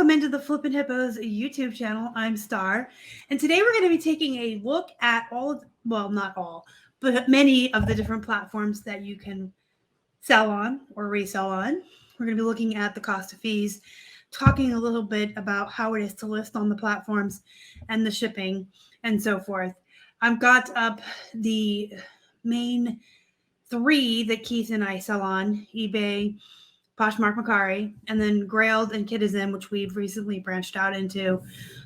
welcome into the Flippin' Hippos YouTube channel. I'm Star, and today we're going to be taking a look at not all, but many of the different platforms that you can sell on or resell on. We're going to be looking at the cost of fees, talking a little bit about how it is to list on the platforms and the shipping and so forth. I've got up the main three that Keith and I sell on: eBay, Poshmark, Makari, and then Grailed and Citizen, which we've recently branched out into.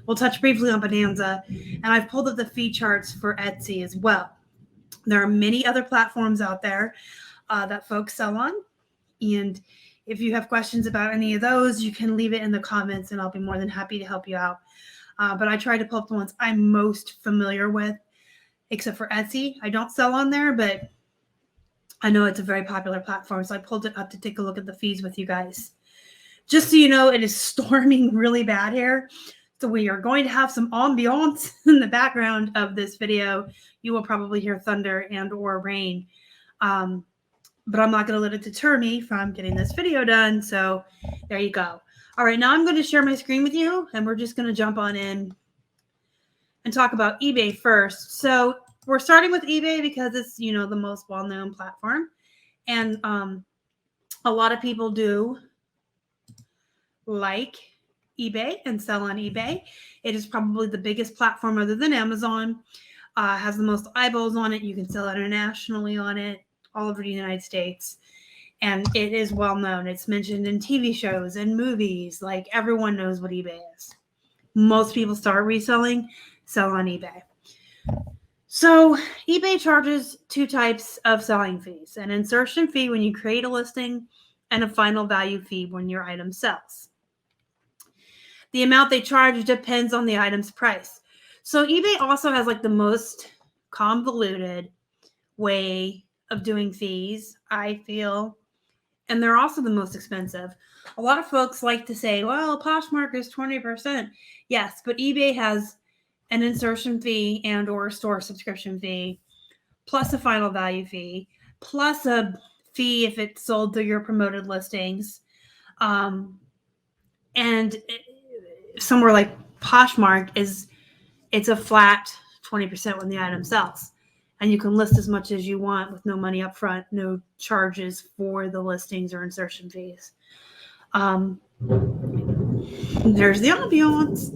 We'll touch briefly on Bonanza, and I've pulled up the fee charts for Etsy as well. There are many other platforms out there that folks sell on, and if you have questions about any of those, you can leave it in the comments, and I'll be more than happy to help you out. But I try to pull up the ones I'm most familiar with, except for Etsy. I don't sell on there, but I know it's a very popular platform, so I pulled it up to take a look at the fees with you guys. Just so you know, it is storming really bad here, so we are going to have some ambiance in the background of this video. You will probably hear thunder and or rain, but I'm not going to let it deter me from getting this video done, so there you go. All right, now I'm going to share my screen with you, and we're just going to jump on in and talk about eBay first. So we're starting with eBay because it's, the most well-known platform. And a lot of people do like eBay and sell on eBay. It is probably the biggest platform other than Amazon. Has the most eyeballs on it. You can sell internationally on it, all over the United States. And it is well-known. It's mentioned in TV shows and movies. Like, everyone knows what eBay is. Most people start reselling, sell on eBay. So eBay charges two types of selling fees: an insertion fee when you create a listing, and a final value fee when your item sells. The amount they charge depends on the item's price. So eBay also has like the most convoluted way of doing fees, I feel, and they're also the most expensive. A lot of folks like to say, well, Poshmark is 20%. Yes, but eBay has an insertion fee and or a store subscription fee, plus a final value fee, plus a fee if it's sold through your promoted listings. And somewhere like Poshmark it's a flat 20% when the item sells. And you can list as much as you want with no money up front, no charges for the listings or insertion fees. There's the ambiance.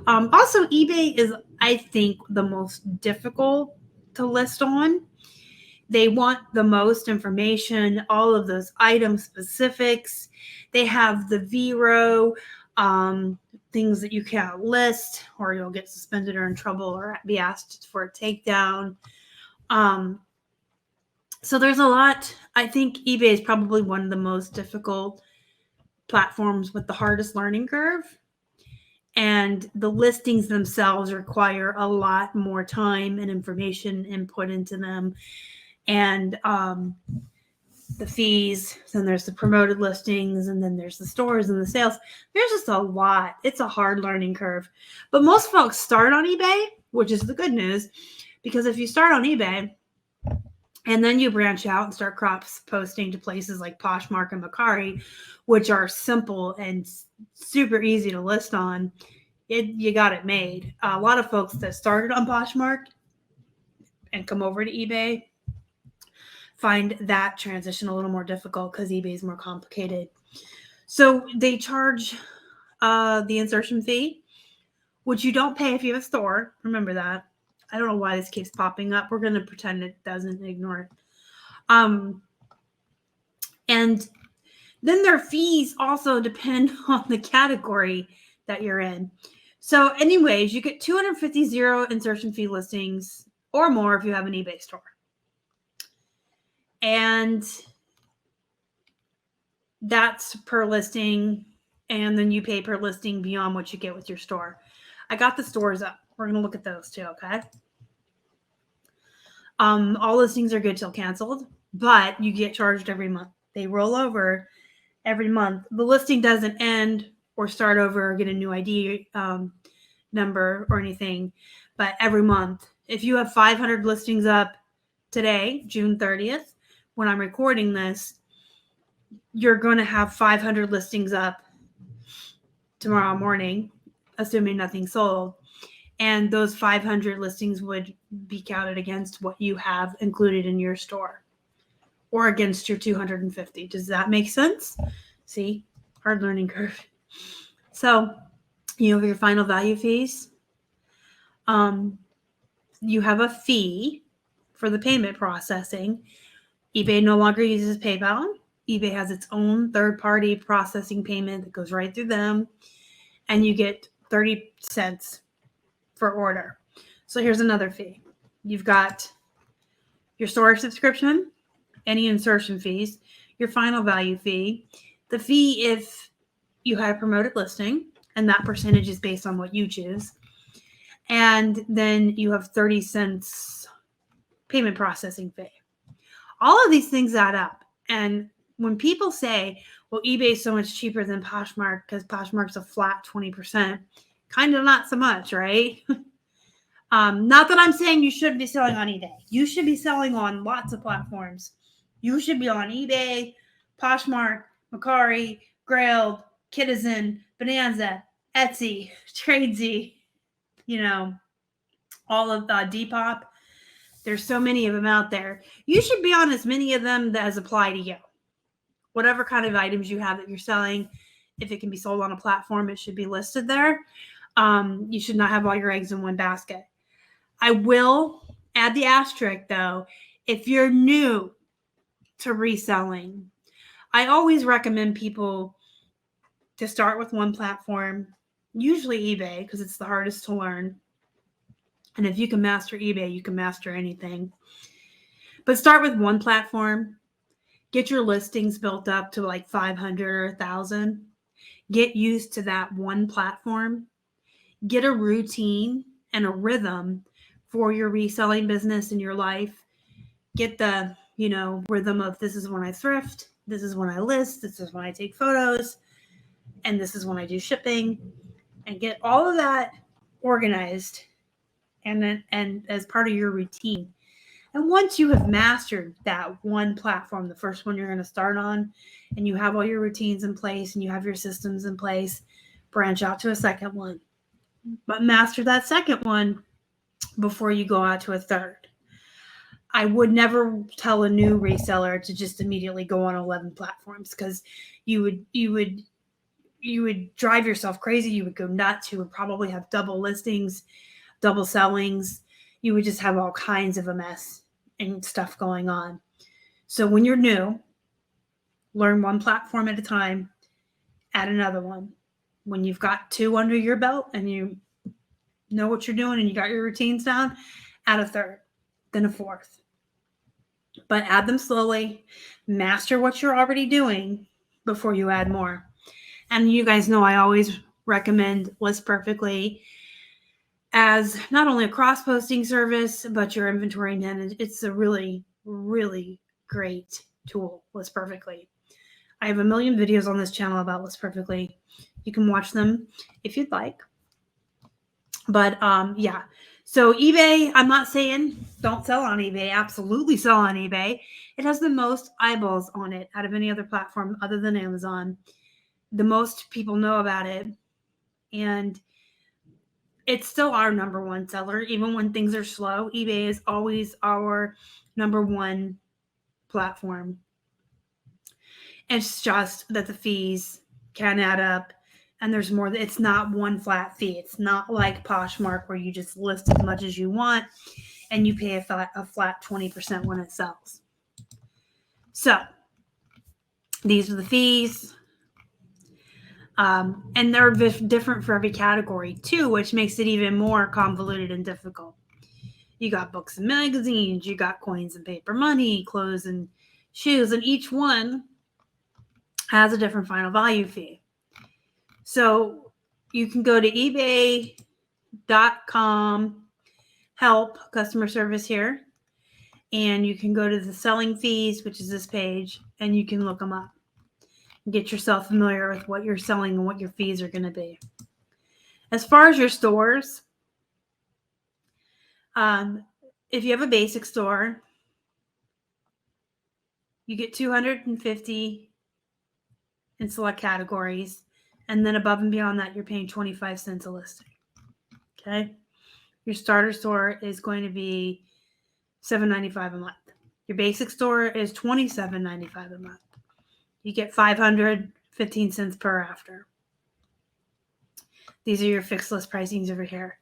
Also, eBay is, I think, the most difficult to list on. They want the most information, all of those item specifics. They have the VRO, things that you can't list, or you'll get suspended or in trouble or be asked for a takedown. So there's a lot. I think eBay is probably one of the most difficult platforms with the hardest learning curve. And the listings themselves require a lot more time and information input into them. And the fees, then there's the promoted listings, and then there's the stores and the sales. There's just a lot. It's a hard learning curve. But most folks start on eBay, which is the good news, because if you start on eBay and then you branch out and start crops posting to places like Poshmark and Makari, which are simple and super easy to list on, you got it made. A lot of folks that started on Poshmark and come over to eBay find that transition a little more difficult because eBay is more complicated. So they charge the insertion fee, which you don't pay if you have a store. Remember that. I don't know why this keeps popping up. We're going to pretend it doesn't, ignore it. And then their fees also depend on the category that you're in. So anyways, you get 250 zero insertion fee listings or more if you have an eBay store. And that's per listing. And then you pay per listing beyond what you get with your store. I got the stores up. We're going to look at those too, okay? All listings are good till canceled, but you get charged every month. They roll over every month. The listing doesn't end or start over or get a new ID number or anything, but every month. If you have 500 listings up today, June 30th, when I'm recording this, you're going to have 500 listings up tomorrow morning, assuming nothing sold. And those 500 listings would be counted against what you have included in your store or against your 250. Does that make sense? See, hard learning curve. So you have your final value fees. You have a fee for the payment processing. eBay no longer uses PayPal. eBay has its own third-party processing payment that goes right through them, and you get 30 cents for order. So here's another fee. You've got your storage subscription, any insertion fees, your final value fee, the fee if you had a promoted listing, and that percentage is based on what you choose. And then you have 30 cents payment processing fee. All of these things add up. And when people say, well, eBay is so much cheaper than Poshmark because Poshmark's a flat 20%, kind of not so much, right? Not that I'm saying you should be selling on eBay. You should be selling on lots of platforms. You should be on eBay, Poshmark, Makari, Grailed, Citizen, Bonanza, Etsy, Tradesy, all of Depop. There's so many of them out there. You should be on as many of them as apply to you. Whatever kind of items you have that you're selling, if it can be sold on a platform, it should be listed there. You should not have all your eggs in one basket. I will add the asterisk, though. If you're new to reselling, I always recommend people to start with one platform, usually eBay, because it's the hardest to learn. And if you can master eBay, you can master anything. But start with one platform. Get your listings built up to like 500 or 1,000. Get used to that one platform. Get a routine and a rhythm for your reselling business in your life. Get the, rhythm of this is when I thrift, this is when I list, this is when I take photos, and this is when I do shipping, and get all of that organized and as part of your routine. And once you have mastered that one platform, the first one you're going to start on, and you have all your routines in place and you have your systems in place, branch out to a second one. But master that second one before you go out to a third. I would never tell a new reseller to just immediately go on 11 platforms because you would drive yourself crazy. You would go nuts. You would probably have double listings, double sellings. You would just have all kinds of a mess and stuff going on. So when you're new, learn one platform at a time, add another one. When you've got 2 under your belt and you know what you're doing and you got your routines down, add a third, then a fourth. But add them slowly, master what you're already doing before you add more. And you guys know I always recommend List Perfectly as not only a cross-posting service, but your inventory management. It's a really, really great tool, List Perfectly. I have a million videos on this channel about List Perfectly. You can watch them if you'd like. But yeah, so eBay, I'm not saying don't sell on eBay. Absolutely sell on eBay. It has the most eyeballs on it out of any other platform other than Amazon. The most people know about it. And it's still our number one seller. Even when things are slow, eBay is always our number one platform. It's just that the fees can add up. And there's more. It's not one flat fee. It's not like Poshmark where you just list as much as you want and you pay a flat 20% when it sells. So these are the fees. And they're different for every category too, which makes it even more convoluted and difficult. You got books and magazines, you got coins and paper money, clothes and shoes, and each one has a different final value fee. So you can go to ebay.com help customer service here, and you can go to the selling fees, which is this page, and you can look them up. Get yourself familiar with what you're selling and what your fees are going to be. As far as your stores, if you have a basic store, you get 250 in select categories. And then above and beyond that, you're paying 25 cents a listing. Okay. Your starter store is going to be $7.95 a month. Your basic store is $27.95 a month. You get 515 cents per after. These are your fixed list pricings over here.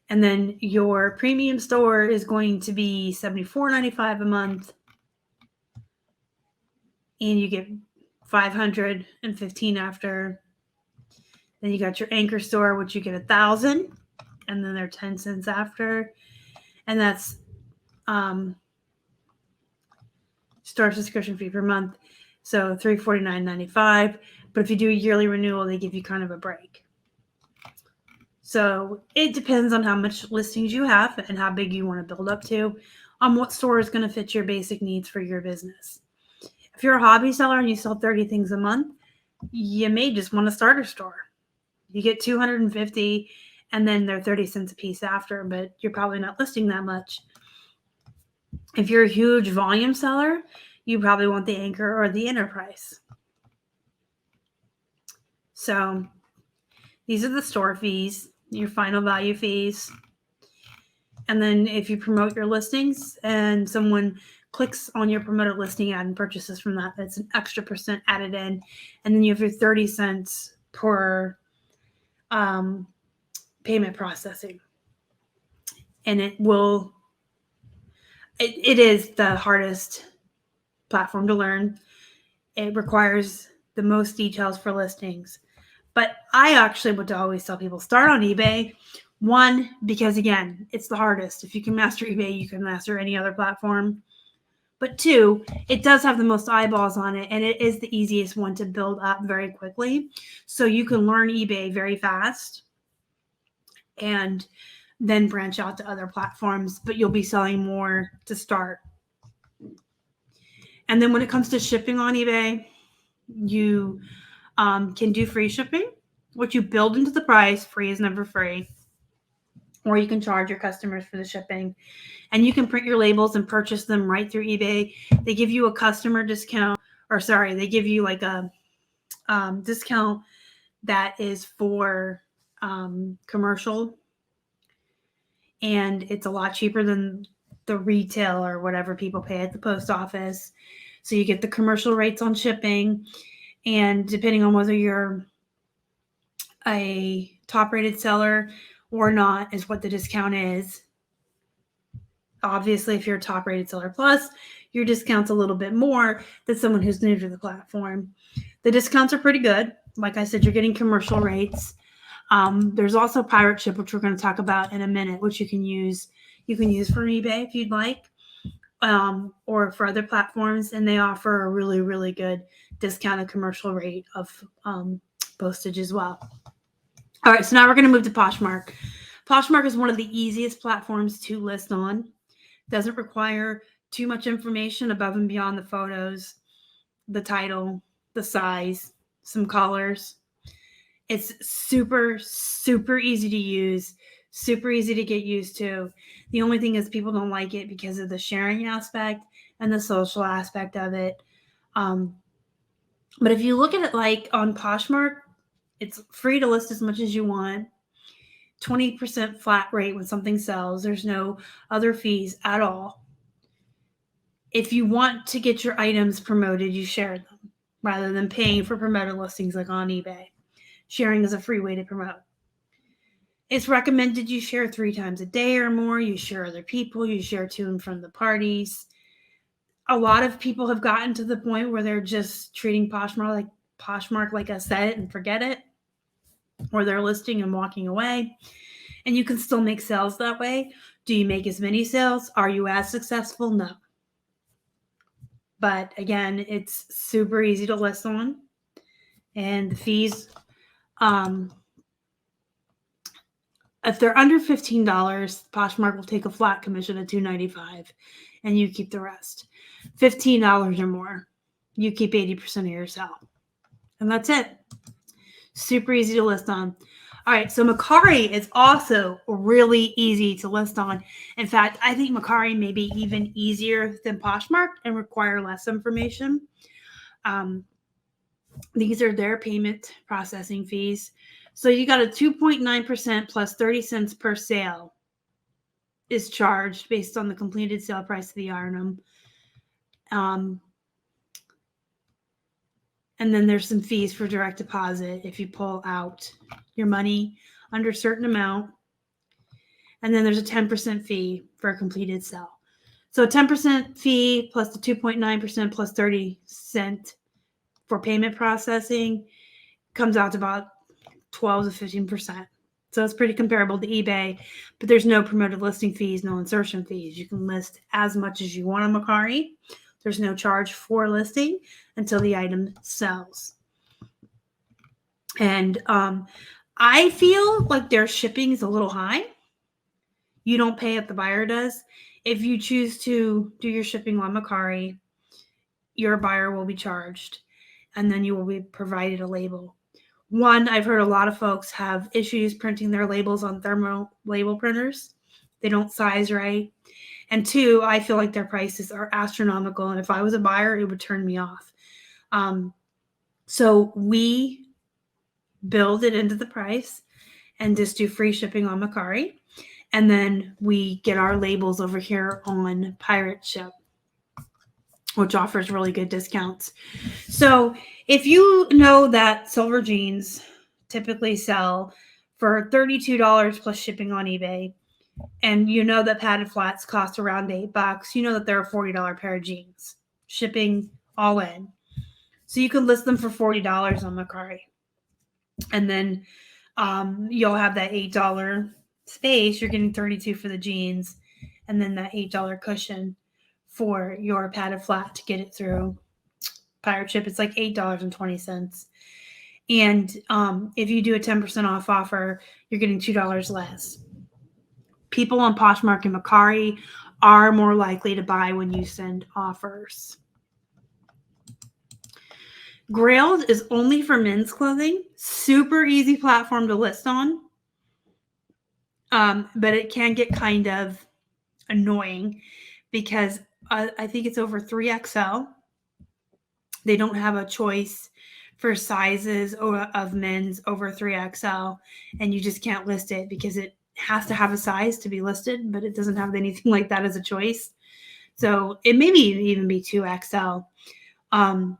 And then your premium store is going to be $74.95 a month. And you get 515 after. Then you got your anchor store, which you get 1,000, and then they're 10 cents after. And that's store subscription fee per month. So $349.95. But if you do a yearly renewal, they give you kind of a break. So it depends on how much listings you have and how big you want to build up to, on what store is going to fit your basic needs for your business. If you're a hobby seller and you sell 30 things a month, you may just want a starter store. You get 250 and then they're 30 cents a piece after, but you're probably not listing that much. If you're a huge volume seller, you probably want the anchor or the enterprise. So these are the store fees, your final value fees. And then if you promote your listings and someone clicks on your promoted listing ad and purchases from that, that's an extra % added in. And then you have your 30 cents per payment processing. And it is the hardest platform to learn. It requires the most details for listings. But I actually would always tell people start on eBay. One, because again, it's the hardest. If you can master eBay, you can master any other platform. But two, it does have the most eyeballs on it, and it is the easiest one to build up very quickly. So you can learn eBay very fast and then branch out to other platforms, but you'll be selling more to start. And then when it comes to shipping on eBay, you can do free shipping, which you build into the price. Free is never free. Or you can charge your customers for the shipping. And you can print your labels and purchase them right through eBay. They give you a customer discount, they give you like a discount that is for commercial. And it's a lot cheaper than the retail or whatever people pay at the post office. So you get the commercial rates on shipping. And depending on whether you're a top rated seller or not is what the discount is. Obviously, if you're a top rated seller plus, your discount's a little bit more than someone who's new to the platform. The discounts are pretty good. Like I said, you're getting commercial rates. There's also pirate ship, which we're going to talk about in a minute, which you can use. You can use for eBay if you'd like, or for other platforms, and they offer a really, really good discounted commercial rate of postage as well. All right, so now we're going to move to Poshmark. Poshmark is one of the easiest platforms to list on. Doesn't require too much information above and beyond the photos, the title, the size, some colors. It's super, super easy to use, super easy to get used to. The only thing is people don't like it because of the sharing aspect and the social aspect of it. But if you look at it like on Poshmark, it's free to list as much as you want. 20% flat rate when something sells. There's no other fees at all. If you want to get your items promoted, you share them rather than paying for promoted listings like on eBay. Sharing is a free way to promote. It's recommended you share 3 times a day or more. You share other people. You share to and from the parties. A lot of people have gotten to the point where they're just treating Poshmark like a set it and forget it, or they're listing and walking away. And you can still make sales that way. Do you make as many sales? Are you as successful? No. But again, it's super easy to list on. And the fees, if they're under $15, Poshmark will take a flat commission of $2.95 and you keep the rest. $15 or more, you keep 80% of your sale. And that's it. Super easy to list on. All right, so Makari is also really easy to list on. In fact, I think Makari may be even easier than Poshmark and require less information. These are their payment processing fees. So you got a 2.9% plus 30 cents per sale is charged based on the completed sale price of the item. And then there's some fees for direct deposit if you pull out your money under a certain amount. And then there's a 10% fee for a completed sale. So a 10% fee plus the 2.9% plus 30 cent for payment processing comes out to about 12 to 15%. So it's pretty comparable to eBay, but there's no promoted listing fees, no insertion fees. You can list as much as you want on Makari. There's no charge for listing until the item sells. And I feel like their shipping is a little high. You don't pay it, the buyer does. If you choose to do your shipping on Makari, your buyer will be charged, and then you will be provided a label. One, I've heard a lot of folks have issues printing their labels on thermal label printers. They don't size right. And two, I feel like their prices are astronomical. And if I was a buyer, it would turn me off. So we build it into the price and just do free shipping on Makari. And then we get our labels over here on Pirate Ship, which offers really good discounts. So if you know that silver jeans typically sell for $32 plus shipping on eBay, and you know that padded flats cost around $8, you know that they're a $40 pair of jeans, shipping all in. So you can list them for $40 on Makari. And then you'll have that $8 space. You're getting $32 for the jeans, and then that $8 cushion for your padded flat to get it through Pirate Ship. It's like $8.20. And if you do a 10% off offer, you're getting $2 less. People on Poshmark and Makari are more likely to buy when you send offers. Grailed is only for men's clothing. Super easy platform to list on. But it can get kind of annoying because I think it's over 3XL. They don't have a choice for sizes of men's over 3XL, and you just can't list it because it has to have a size to be listed, but it doesn't have anything like that as a choice. So it may even be 2XL.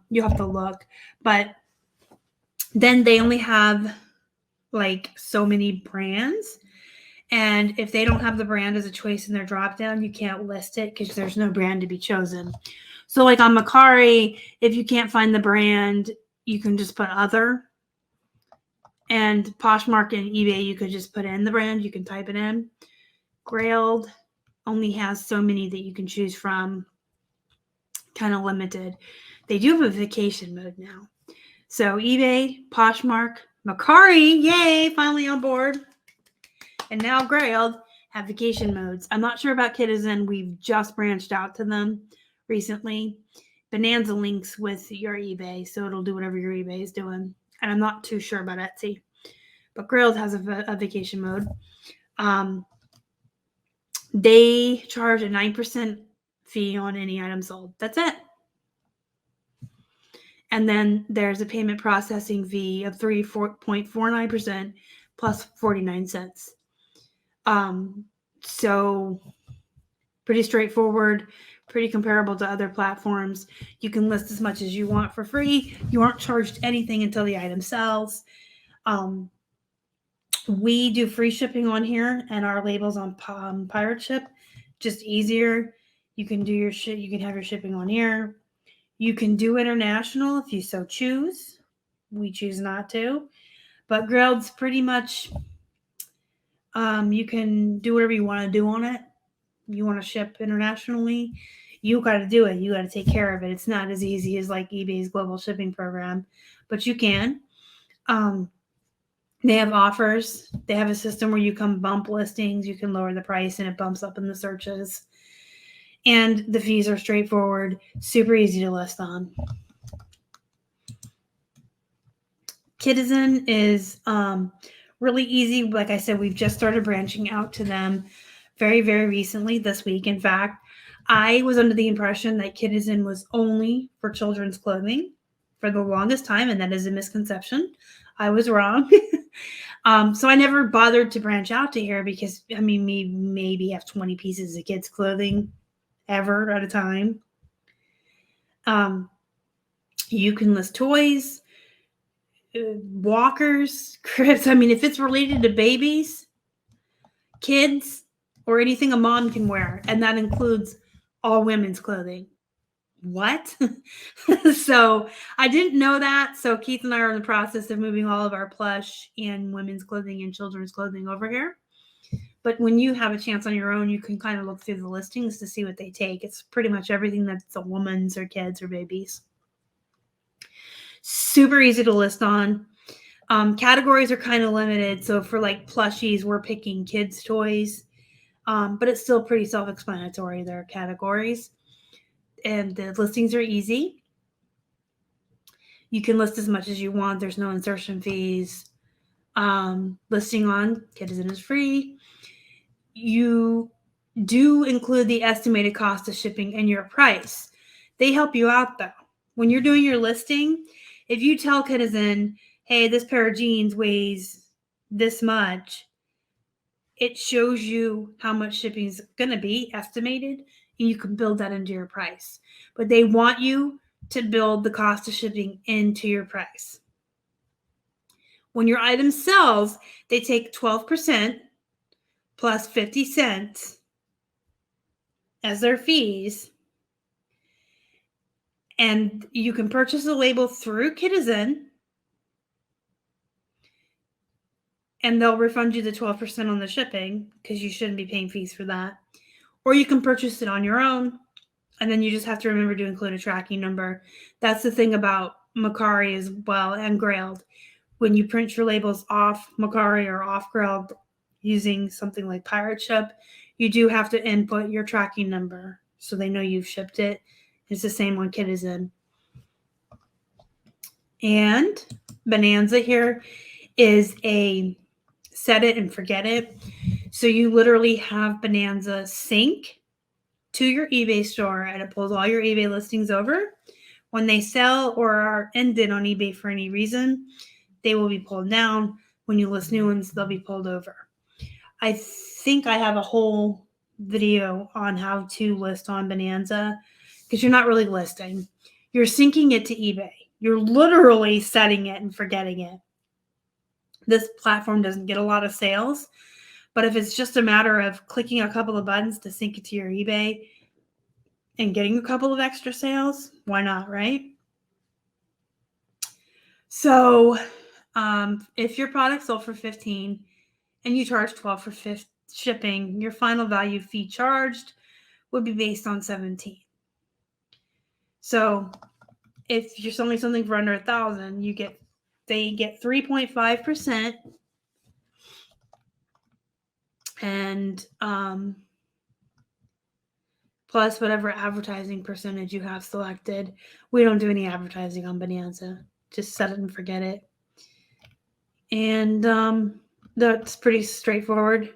You have to look, but then they only have like so many brands. And if they don't have the brand as a choice in their dropdown, you can't list it because there's no brand to be chosen. So like on Makari, if you can't find the brand, you can just put other. And Poshmark and eBay, you could just put in the brand. You can type it in. Grailed only has so many that you can choose from. Kind of limited. They do have a vacation mode now. So eBay, Poshmark, Makari, yay, finally on board. And now Grailed have vacation modes. I'm not sure about Citizen. We've just branched out to them recently. Bonanza links with your eBay, so it'll do whatever your eBay is doing. And I'm not too sure about Etsy. But Grailed has a vacation mode. They charge a 9% fee on any item sold. That's it. And then there's a payment processing fee of 3.49% plus 49 cents. So pretty straightforward, pretty comparable to other platforms. You can list as much as you want for free. You aren't charged anything until the item sells. We do free shipping on here, and our labels on Pirate Ship, just easier. You can do your shit. You can have your shipping on here. You can do international if you so choose. We choose not to, but Grailed's pretty much. You can do whatever you want to do on it. You want to ship internationally, you got to do it. You got to take care of it. It's not as easy as like eBay's global shipping program, but you can. They have offers. They have a system where you can bump listings. You can lower the price and it bumps up in the searches. And the fees are straightforward, super easy to list on. Citizen is really easy. Like I said, we've just started branching out to them very, very recently this week. In fact, I was under the impression that Citizen was only for children's clothing. for the longest time, and that is a misconception. I was wrong. So I never bothered to branch out to here because, I mean, we maybe have 20 pieces of kids' clothing ever at a time. You can list toys, walkers, cribs. I mean, if it's related to babies, kids, or anything a mom can wear, and that includes all women's clothing. What? So I didn't know that. So Keith and I are in the process of moving all of our plush and women's clothing and children's clothing over here. But when you have a chance on your own, you can kind of look through the listings to see what they take. It's pretty much everything that's a woman's or kids or babies. Super easy to list on. Categories are kind of limited. So for like plushies, we're picking kids' toys, but it's still pretty self-explanatory. There are categories, and the listings are easy. You can list as much as you want. There's no insertion fees. Listing on Kitizen is free. You do include the estimated cost of shipping in your price. They help you out though. When you're doing your listing, if you tell Kitizen, hey, this pair of jeans weighs this much, it shows you how much shipping is going to be estimated, and you can build that into your price. But they want you to build the cost of shipping into your price. When your item sells, they take 12% plus 50 cents as their fees. And you can purchase a label through Kitizen, and they'll refund you the 12% on the shipping because you shouldn't be paying fees for that. Or you can purchase it on your own, and then you just have to remember to include a tracking number. That's the thing about Makari as well, and Grailed. When you print your labels off Makari or off Grailed using something like Pirate Ship, you do have to input your tracking number so they know you've shipped it. It's the same on Kitizen. And Bonanza here is a set it and forget it. So you literally have Bonanza sync to your eBay store, and it pulls all your eBay listings over. When they sell or are ended on eBay for any reason, they will be pulled down. When you list new ones, they'll be pulled over. I think I have a whole video on how to list on Bonanza, because you're not really listing. You're syncing it to eBay. You're literally setting it and forgetting it. This platform doesn't get a lot of sales, but if it's just a matter of clicking a couple of buttons to sync it to your eBay and getting a couple of extra sales, why not, right? So if your product sold for $15 and you charge $12 for shipping, your final value fee charged would be based on $17. So if you're selling something for under $1,000, they get 3.5%, and plus whatever advertising percentage you have selected. We don't do any advertising on Bonanza. Just set it and forget it. And that's pretty straightforward.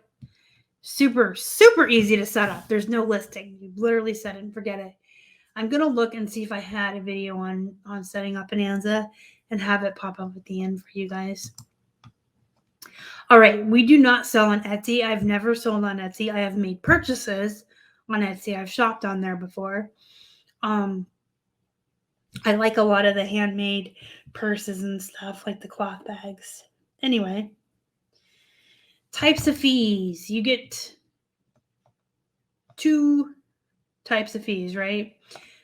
Super, super easy to set up. There's no listing. You literally set it and forget it. I'm going to look and see if I had a video on setting up Bonanza and have it pop up at the end for you guys. All right. We do not sell on Etsy. I've never sold on Etsy. I have made purchases on Etsy. I've shopped on there before. I like a lot of the handmade purses and stuff, like the cloth bags. Anyway, types of fees. You get 2 types of fees, right?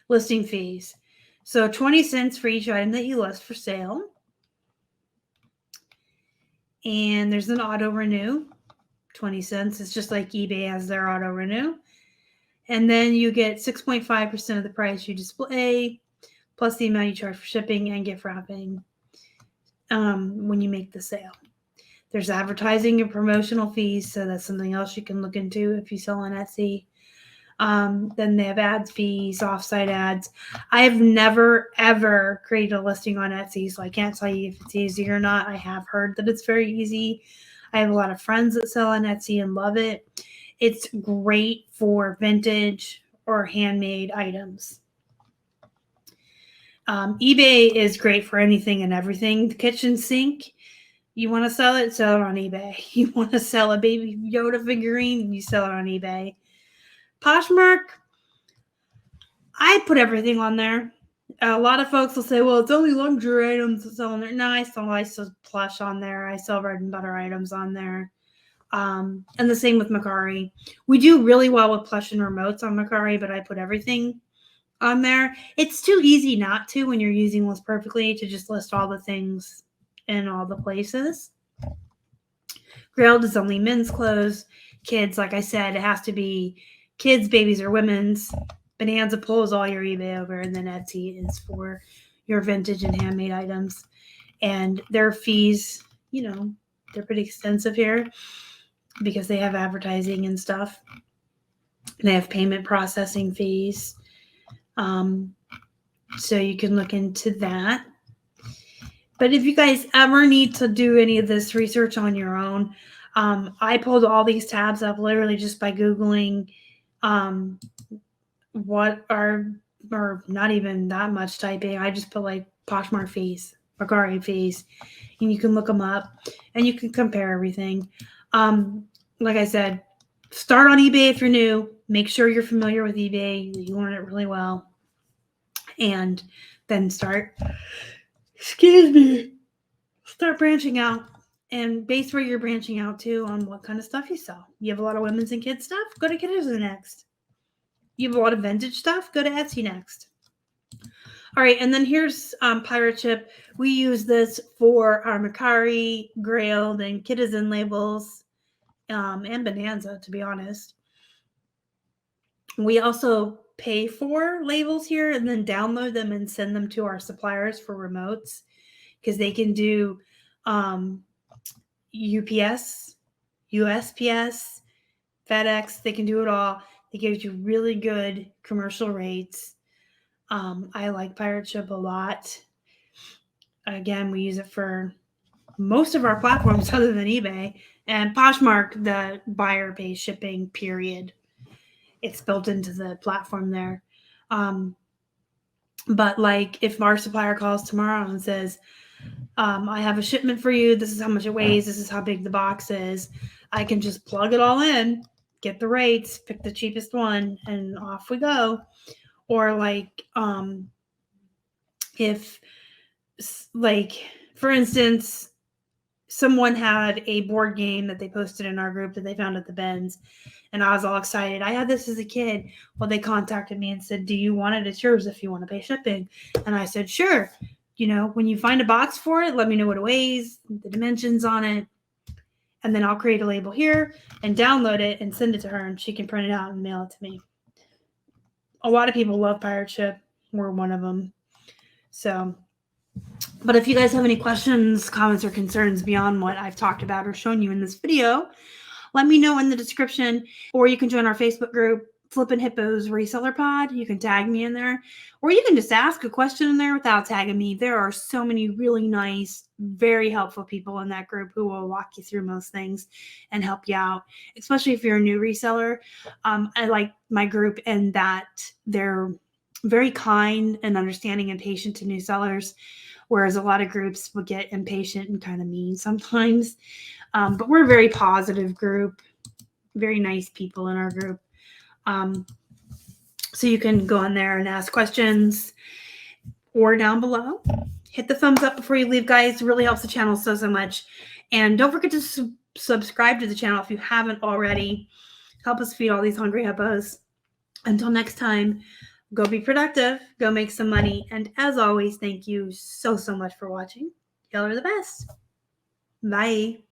Listing fees. So 20 cents for each item that you list for sale. And there's an auto renew. 20 cents. It's just like eBay has their auto renew. And then you get 6.5% of the price you display, plus the amount you charge for shipping and gift wrapping when you make the sale. There's advertising and promotional fees, so that's something else you can look into if you sell on Etsy. Then they have ads fees, offsite ads. I have never, ever created a listing on Etsy, so I can't tell you if it's easy or not. I have heard that it's very easy. I have a lot of friends that sell on Etsy and love it. It's great for vintage or handmade items. eBay is great for anything and everything. The kitchen sink, you want to sell it on eBay. You want to sell a baby Yoda figurine, you sell it on eBay. Poshmark, I put everything on there. A lot of folks will say, well, it's only luxury items to sell on there. No, I sell plush on there. I sell bread and butter items on there. And the same with Makari. We do really well with plush and remotes on Makari, but I put everything on there. It's too easy not to when you're using List Perfectly to just list all the things in all the places. Grailed is only men's clothes. Kids, like I said, it has to be kids, babies, or women's. Bonanza pulls all your eBay over, and then Etsy is for your vintage and handmade items. And their fees, they're pretty extensive here because they have advertising and stuff. They have payment processing fees. So you can look into that. But if you guys ever need to do any of this research on your own, I pulled all these tabs up literally just by Googling what are, or not even that much typing. I just put like Poshmark fees, Makari fees, and you can look them up and you can compare everything. Like I said, start on eBay if you're new. Make sure you're familiar with eBay. You learn it really well. And then start branching out and base where you're branching out to on what kind of stuff you sell. You have a lot of women's and kids stuff? Go to Kiddos next. You have a lot of vintage stuff? Go to Etsy next. All right, and then here's Pirate Ship. We use this for our Makari, Grailed, and Kiddos labels, and Bonanza, to be honest. We also pay for labels here and then download them and send them to our suppliers for remotes because they can do UPS, USPS, FedEx. They can do it all. They give you really good commercial rates. I like Pirate Ship a lot. Again, we use it for most of our platforms other than eBay. And Poshmark, the buyer pays shipping, period. It's built into the platform there. But like if our supplier calls tomorrow and says, I have a shipment for you. This is how much it weighs. This is how big the box is. I can just plug it all in, get the rates, pick the cheapest one, and off we go. Or like if, like, for instance, someone had a board game that they posted in our group that they found at the bins, and I was all excited. I had this as a kid. Well, they contacted me and said, do you want it? It's yours if you want to pay shipping. And I said, sure. When you find a box for it, let me know what it weighs, the dimensions on it, and then I'll create a label here and download it and send it to her, and she can print it out and mail it to me. A lot of people love Pirate Ship. We're one of them. So, but if you guys have any questions, comments, or concerns beyond what I've talked about or shown you in this video, let me know in the description, or you can join our Facebook group, Flippin' Hippos Reseller Pod. You can tag me in there, or you can just ask a question in there without tagging me. There are so many really nice, very helpful people in that group who will walk you through most things and help you out, especially if you're a new reseller. I like my group in that they're very kind and understanding and patient to new sellers, whereas a lot of groups will get impatient and kind of mean sometimes. But we're a very positive group, very nice people in our group. So you can go in there and ask questions, or down below. Hit the thumbs up before you leave, guys. It really helps the channel so much. And don't forget to subscribe to the channel if you haven't already. Help us feed all these hungry hippos. Until next time, go be productive, go make some money. And as always, thank you so much for watching. Y'all are the best. Bye.